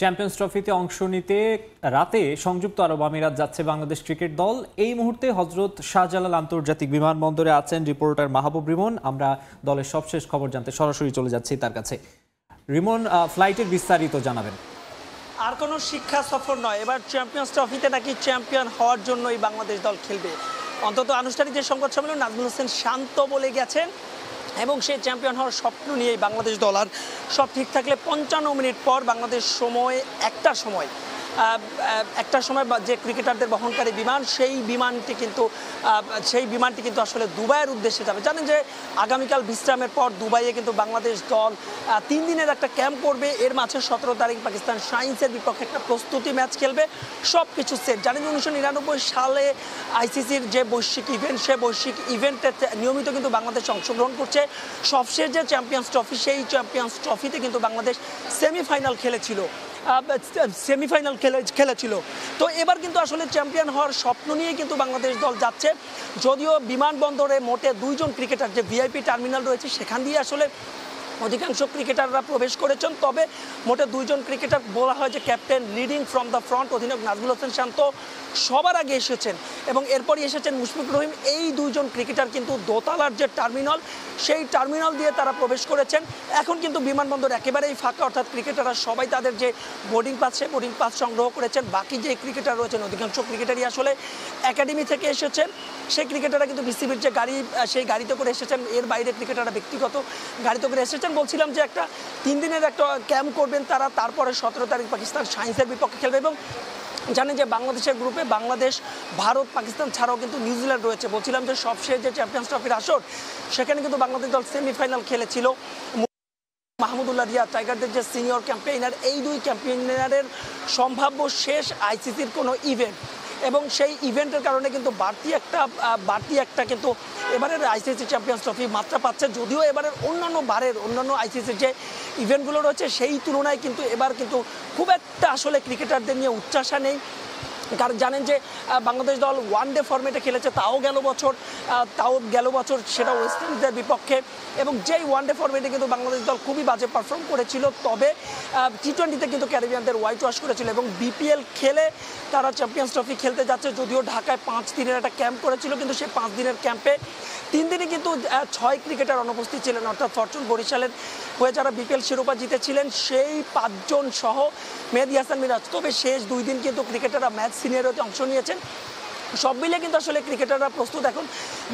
Champions ট্রফিতে অংশ নিতে রাতে সংযুক্ত আরব আমিরাত যাচ্ছে বাংলাদেশ ক্রিকেট দল। এই মুহূর্তে হযরত শাহজালাল আন্তর্জাতিক বিমানবন্দরে আছেন রিপোর্টার মাহবুব রিমন। আমরা দলের সবশেষ খবর জানতে সরাসরি চলে যাচ্ছি তার কাছে। রিমন, ফ্লাইটের বিস্তারিত জানাবেন। আর কোনো শিক্ষা সফর নয়, এবার চ্যাম্পিয়ন্স ট্রফিতে নাকি চ্যাম্পিয়ন হওয়ার জন্যই বাংলাদেশ দল খেলবে। অন্তত আনুষ্ঠানিক যে সংবাদ সম্মেলন নাজমুল হোসেন শান্ত বলে গেছেন এবং সেই চ্যাম্পিয়ন হওয়ার স্বপ্ন নিয়েই বাংলাদেশ দল। আর সব ঠিক থাকলে 55 মিনিট পর বাংলাদেশ সময় একটার সময় যে ক্রিকেটারদের বহনকারী বিমান সেই বিমানটি কিন্তু আসলে দুবাইয়ের উদ্দেশ্যে যাবে। জানেন যে আগামীকাল বিশ্রামের পর দুবাইয়ে কিন্তু বাংলাদেশ দল 3 দিনের একটা ক্যাম্প করবে। এর মাঝে 17 তারিখ পাকিস্তান শাইন্সের বিপক্ষে একটা প্রস্তুতি ম্যাচ খেলবে। সব কিছু সেট। জানেন যে 1999 সালে আইসিসির যে বৈশ্বিক ইভেন্ট, সে বৈশ্বিক ইভেন্টে নিয়মিত কিন্তু বাংলাদেশ অংশগ্রহণ করছে। সবশেষ যে চ্যাম্পিয়ন্স ট্রফি, সেই চ্যাম্পিয়ন্স ট্রফিতে কিন্তু বাংলাদেশ সেমিফাইনাল খেলেছিল। তো এবার কিন্তু আসলে চ্যাম্পিয়ন হওয়ার স্বপ্ন নিয়ে কিন্তু বাংলাদেশ দল যাচ্ছে। যদিও বিমানবন্দরে মোটে 2 জন ক্রিকেটার, যে ভিআইপি টার্মিনাল রয়েছে সেখান দিয়ে আসলে অধিকাংশ ক্রিকেটাররা প্রবেশ করেছেন, তবে মোটে 2 জন ক্রিকেটার বলা হয় যে captain leading from the front অধিনায়ক নাজমুল হোসেন শান্ত সবার আগে এসেছেন এবং এরপরই এসেছেন মুশফিকুর রহিম। এই 2 জন ক্রিকেটার কিন্তু দোতলার যে টার্মিনাল, সেই টার্মিনাল দিয়ে তারা প্রবেশ করেছেন। এখন কিন্তু বিমানবন্দর একেবারেই ফাঁকা, অর্থাৎ ক্রিকেটাররা সবাই তাদের যে বোর্ডিং পাস সংগ্রহ করেছেন। বাকি যে ক্রিকেটার রয়েছেন অধিকাংশ ক্রিকেটারই আসলে একাডেমি থেকে এসেছেন। সেই ক্রিকেটাররা কিন্তু বিসিবির যে গাড়ি, সেই গাড়িতে করে এসেছেন। এর বাইরে ক্রিকেটাররা ব্যক্তিগত গাড়িতে করে এসেছেন। বলছিলাম যে একটা 3 দিনের একটা ক্যাম্প করবেন তারা, তারপরে 17 তারিখ পাকিস্তান শাইন্সের বিপক্ষে খেলবে। এবং জানেন যে বাংলাদেশের গ্রুপে বাংলাদেশ, ভারত, পাকিস্তান ছাড়াও কিন্তু নিউজিল্যান্ড রয়েছে। বলছিলাম যে সবশেষ যে চ্যাম্পিয়ন্স ট্রফির আসর, সেখানে কিন্তু বাংলাদেশ দল সেমিফাইনাল খেলেছিল। মাহমুদুল্লাহ রিয়াদ টাইগারদের যে সিনিয়র ক্যাম্পেইনার, এই 2 ক্যাম্পেইনারের সম্ভাব্য শেষ আইসিসির কোনো ইভেন্ট, এবং সেই ইভেন্টের কারণে কিন্তু বাড়তি একটা কিন্তু এবারের আইসিসি চ্যাম্পিয়ন্স ট্রফি মাত্রা পাচ্ছে। যদিও এবারের অন্যান্য আইসিসির যে ইভেন্টগুলো রয়েছে সেই তুলনায় কিন্তু এবার কিন্তু খুব একটা আসলে ক্রিকেটারদের নিয়ে উচ্চাসা নেই। কারণ জানেন যে বাংলাদেশ দল ওয়ানডে ফরম্যাটে খেলেছে, তাও গেল বছর সেটা ওয়েস্ট ইন্ডিজের বিপক্ষে, এবং যেই ওয়ানডে ফরম্যাটে কিন্তু বাংলাদেশ দল খুবই বাজে পারফর্ম করেছিল। তবে টি-20তে কিন্তু ক্যারিবিয়ানদের হোয়াইট ওয়াশ করেছিল এবং বিপিএল খেলে তারা চ্যাম্পিয়ন্স ট্রফি খেলতে যাচ্ছে। যদিও ঢাকায় 5 দিনের একটা ক্যাম্প করেছিল, কিন্তু সেই 5 দিনের ক্যাম্পে 3 দিনে কিন্তু 6 ক্রিকেটার অনুপস্থিত ছিলেন, অর্থাৎ ফরচুন বরিশালের হয়ে যারা বিপিএল শিরোপা জিতেছিলেন সেই 5 জন সহ মেহেদী হাসান মিরাজ। তবে শেষ 2 দিন কিন্তু ক্রিকেটাররা ম্যাচ সিনিয়রিটিতে অংশ নিয়েছেন। সব মিলে কিন্তু আসলে ক্রিকেটাররা প্রস্তুত। এখন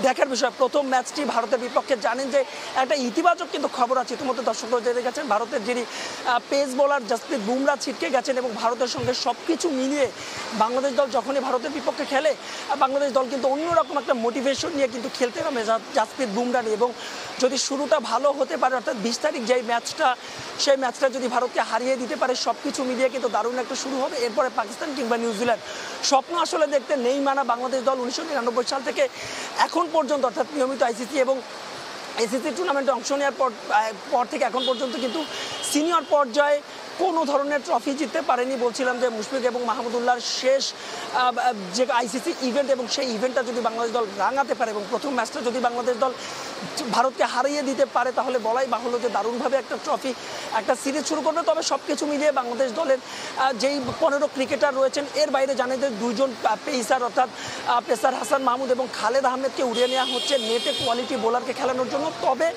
দেখার বিষয় প্রথম ম্যাচটি ভারতের বিপক্ষে। জানেন যে একটা ইতিবাচক কিন্তু খবর আছে, ইতিমধ্যে দর্শকরা জেনে গেছেন ভারতের যিনি পেস বোলার জসপ্রীত বুমরা ছিটকে গেছেন এবং ভারতের সঙ্গে সব কিছু মিলিয়ে বাংলাদেশ দল যখনই ভারতের বিপক্ষে খেলে, বাংলাদেশ দল কিন্তু অন্যরকম একটা মোটিভেশন নিয়ে কিন্তু খেলতে নামে জসপ্রীত বুমরা নিয়ে। এবং যদি শুরুটা ভালো হতে পারে, অর্থাৎ 20 তারিখ যেই ম্যাচটা, সেই ম্যাচটা যদি ভারতকে হারিয়ে দিতে পারে, সব কিছু মিলিয়ে কিন্তু দারুণ একটা শুরু হবে। এরপরে পাকিস্তান কিংবা নিউজিল্যান্ড স্বপ্ন আসলে দেখতে নেই মানা বাংলাদেশ দল 1999 সাল থেকে এখন পর্যন্ত, অর্থাৎ নিয়মিত আইসিসি এবং আইসিসি টুর্নামেন্টে অংশ নেওয়ার পর থেকে এখন পর্যন্ত কিন্তু সিনিয়র পর্যায়ে কোনো ধরনের ট্রফি জিততে পারেনি। বলছিলাম যে মুশফিক এবং মাহমুদুল্লাহর শেষ যে আইসিসি ইভেন্ট, এবং সেই ইভেন্টটা যদি বাংলাদেশ দল রাঙাতে পারে এবং প্রথম ম্যাচটা যদি বাংলাদেশ দল ভারতকে হারিয়ে দিতে পারে, তাহলে বলাই বাহুল্য যে দারুণভাবে একটা ট্রফি, একটা সিরিজ শুরু করবে। তবে সব কিছু মিলিয়ে বাংলাদেশ দলের যেই 15 ক্রিকেটার রয়েছেন, এর বাইরে জানেন যে 2 জন পেসার, অর্থাৎ পেসার হাসান মাহমুদ এবং খালেদ আহমেদকে উড়িয়ে নেওয়া হচ্ছে নেটে কোয়ালিটি বোলারকে খেলানোর জন্য। তবে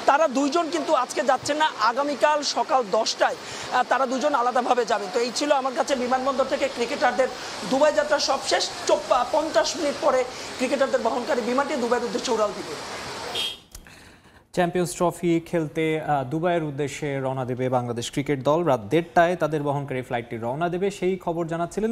তারা 2 জন কিন্তু আজকে যাচ্ছেন না, আগামীকাল সকাল 10টায় তারা 2 জন আলাদাভাবে যাবেন। তো এই ছিল আমার কাছে বিমানবন্দর থেকে ক্রিকেটারদের দুবাই যাত্রা সবশেষ। 50 মিনিট পরে ক্রিকেটারদের বহনকারী বিমানটি দুবাইয়ের উদ্দেশ্যে উড়াল দিবে। চ্যাম্পিয়ন্স ট্রফি খেলতে দুবাইয়ের উদ্দেশ্যে রওনা দেবে বাংলাদেশ ক্রিকেট দল। রাত 1:30টায় তাদের বহনকারী ফ্লাইটটি রওনা দেবে, সেই খবর জানাচ্ছিলেন